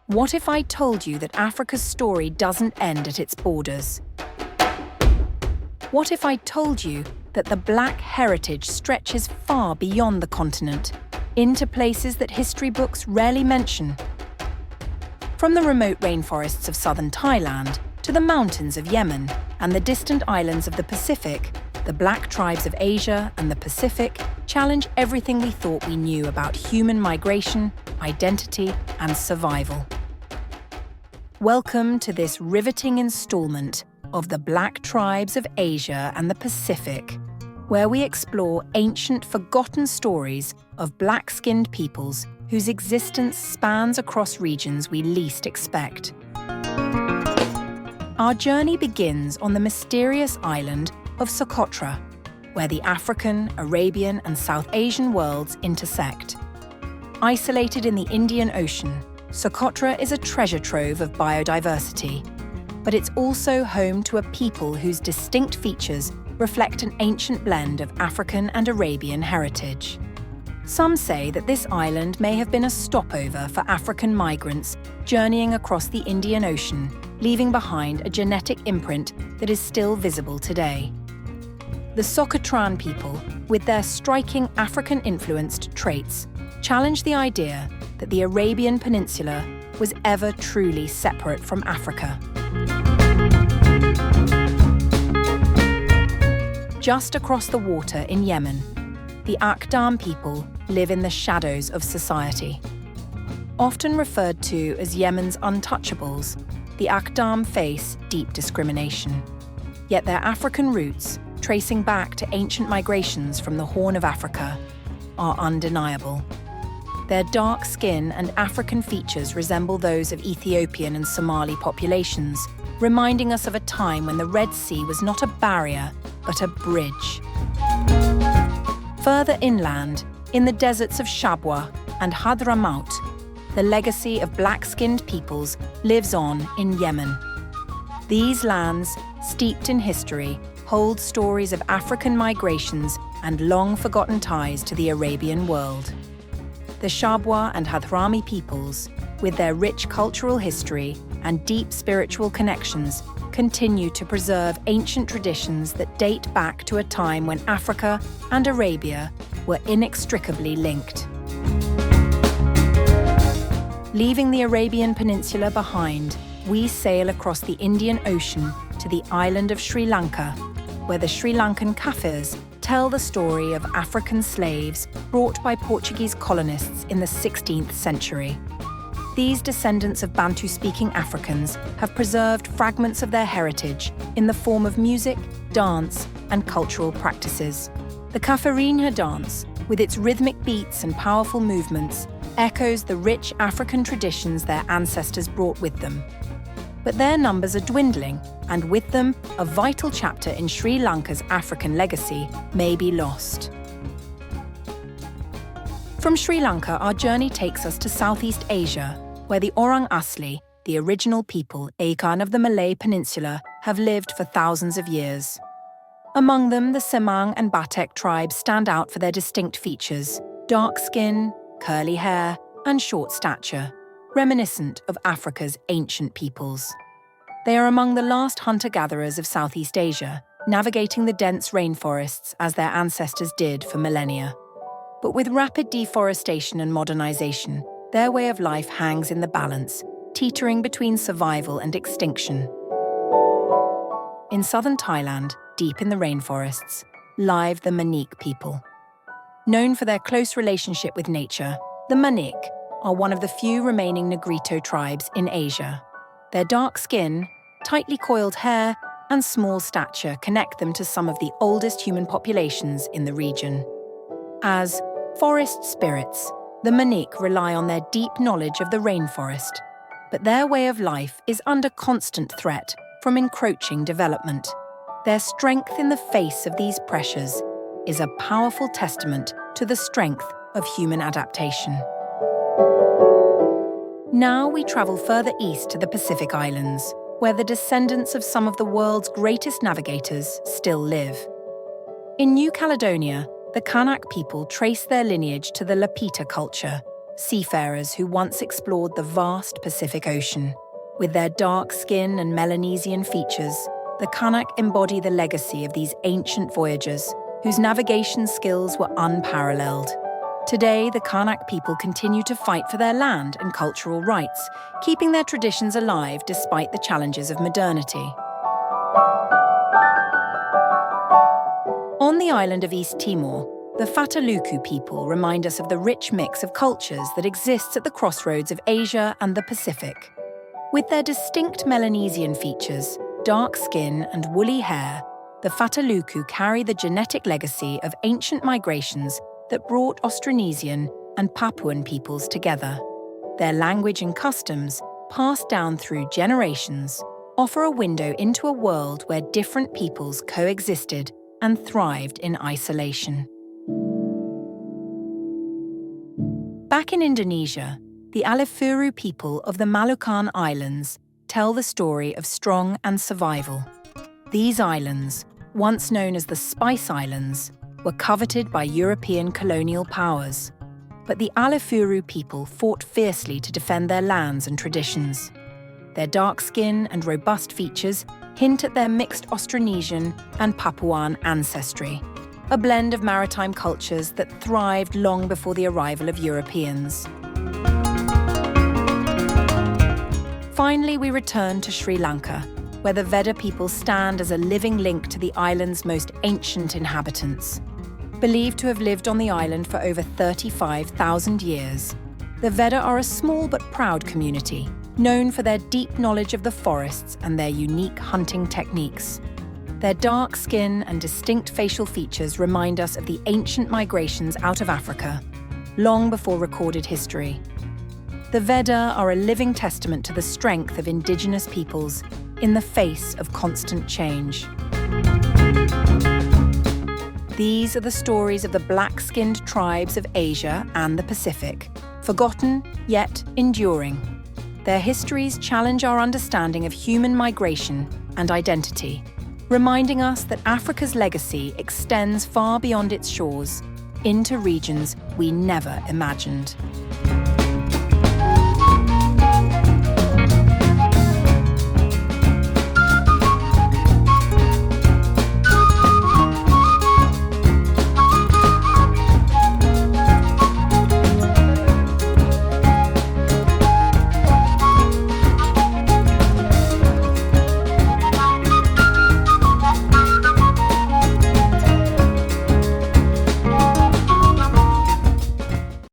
What if I told you that Africa's story doesn't end at its borders? What if I told you that the Black heritage stretches far beyond the continent, into places that history books rarely mention? From the remote rainforests of southern Thailand to the mountains of Yemen and the distant islands of the Pacific, the Black tribes of Asia and the Pacific challenge everything we thought we knew about human migration, identity, and survival. Welcome to this riveting installment of the Black tribes of Asia and the Pacific, where we explore ancient forgotten stories of black-skinned peoples whose existence spans across regions we least expect. Our journey begins on the mysterious island of Socotra, where the African, Arabian, and South Asian worlds intersect. Isolated in the Indian Ocean, Socotra is a treasure trove of biodiversity, but it's also home to a people whose distinct features reflect an ancient blend of African and Arabian heritage. Some say that this island may have been a stopover for African migrants journeying across the Indian Ocean, leaving behind a genetic imprint that is still visible today. The Socotran people, with their striking African-influenced traits, challenge the idea that the Arabian Peninsula was ever truly separate from Africa. Just across the water in Yemen, the Akdam people live in the shadows of society. Often referred to as Yemen's untouchables, the Akdam face deep discrimination. Yet their African roots, tracing back to ancient migrations from the Horn of Africa, are undeniable. Their dark skin and African features resemble those of Ethiopian and Somali populations, reminding us of a time when the Red Sea was not a barrier, but a bridge. Further inland, in the deserts of Shabwa and Hadramaut, the legacy of black-skinned peoples lives on in Yemen. These lands, steeped in history, hold stories of African migrations and long-forgotten ties to the Arabian world. The Shabwa and Hadrami peoples, with their rich cultural history and deep spiritual connections, continue to preserve ancient traditions that date back to a time when Africa and Arabia were inextricably linked. Leaving the Arabian Peninsula behind, we sail across the Indian Ocean to the island of Sri Lanka, where the Sri Lankan Kafirs tell the story of African slaves brought by Portuguese colonists in the 16th century. These descendants of Bantu-speaking Africans have preserved fragments of their heritage in the form of music, dance, and cultural practices. The Kafirinha dance, with its rhythmic beats and powerful movements, echoes the rich African traditions their ancestors brought with them. But their numbers are dwindling, and with them, a vital chapter in Sri Lanka's African legacy may be lost. From Sri Lanka, our journey takes us to Southeast Asia, where the Orang Asli, the original people Akan of the Malay Peninsula, have lived for thousands of years. Among them, the Semang and Batek tribes stand out for their distinct features: dark skin, curly hair, and short stature, reminiscent of Africa's ancient peoples. They are among the last hunter-gatherers of Southeast Asia, navigating the dense rainforests as their ancestors did for millennia. But with rapid deforestation and modernization, their way of life hangs in the balance, teetering between survival and extinction. In southern Thailand, deep in the rainforests, live the Manik people. Known for their close relationship with nature, the Manik are one of the few remaining Negrito tribes in Asia. Their dark skin, tightly coiled hair, and small stature connect them to some of the oldest human populations in the region. As forest spirits, the Manik rely on their deep knowledge of the rainforest, but their way of life is under constant threat from encroaching development. Their strength in the face of these pressures is a powerful testament to the strength of human adaptation. Now we travel further east to the Pacific Islands, where the descendants of some of the world's greatest navigators still live. In New Caledonia, the Kanak people trace their lineage to the Lapita culture, seafarers who once explored the vast Pacific Ocean. With their dark skin and Melanesian features, the Kanak embody the legacy of these ancient voyagers, whose navigation skills were unparalleled. Today, the Kanak people continue to fight for their land and cultural rights, keeping their traditions alive despite the challenges of modernity. On the island of East Timor, the Fataluku people remind us of the rich mix of cultures that exists at the crossroads of Asia and the Pacific. With their distinct Melanesian features, dark skin and woolly hair, the Fataluku carry the genetic legacy of ancient migrations that brought Austronesian and Papuan peoples together. Their language and customs, passed down through generations, offer a window into a world where different peoples coexisted and thrived in isolation. Back in Indonesia, the Alifuru people of the Maluku Islands tell the story of strong and survival. These islands, once known as the Spice Islands, were coveted by European colonial powers, but the Alifuru people fought fiercely to defend their lands and traditions. Their dark skin and robust features hint at their mixed Austronesian and Papuan ancestry, a blend of maritime cultures that thrived long before the arrival of Europeans. Finally, we return to Sri Lanka, where the Veda people stand as a living link to the island's most ancient inhabitants. Believed to have lived on the island for over 35,000 years, the Veda are a small but proud community, known for their deep knowledge of the forests and their unique hunting techniques. Their dark skin and distinct facial features remind us of the ancient migrations out of Africa, long before recorded history. The Veda are a living testament to the strength of Indigenous peoples in the face of constant change. These are the stories of the black-skinned tribes of Asia and the Pacific, forgotten yet enduring. Their histories challenge our understanding of human migration and identity, reminding us that Africa's legacy extends far beyond its shores, into regions we never imagined.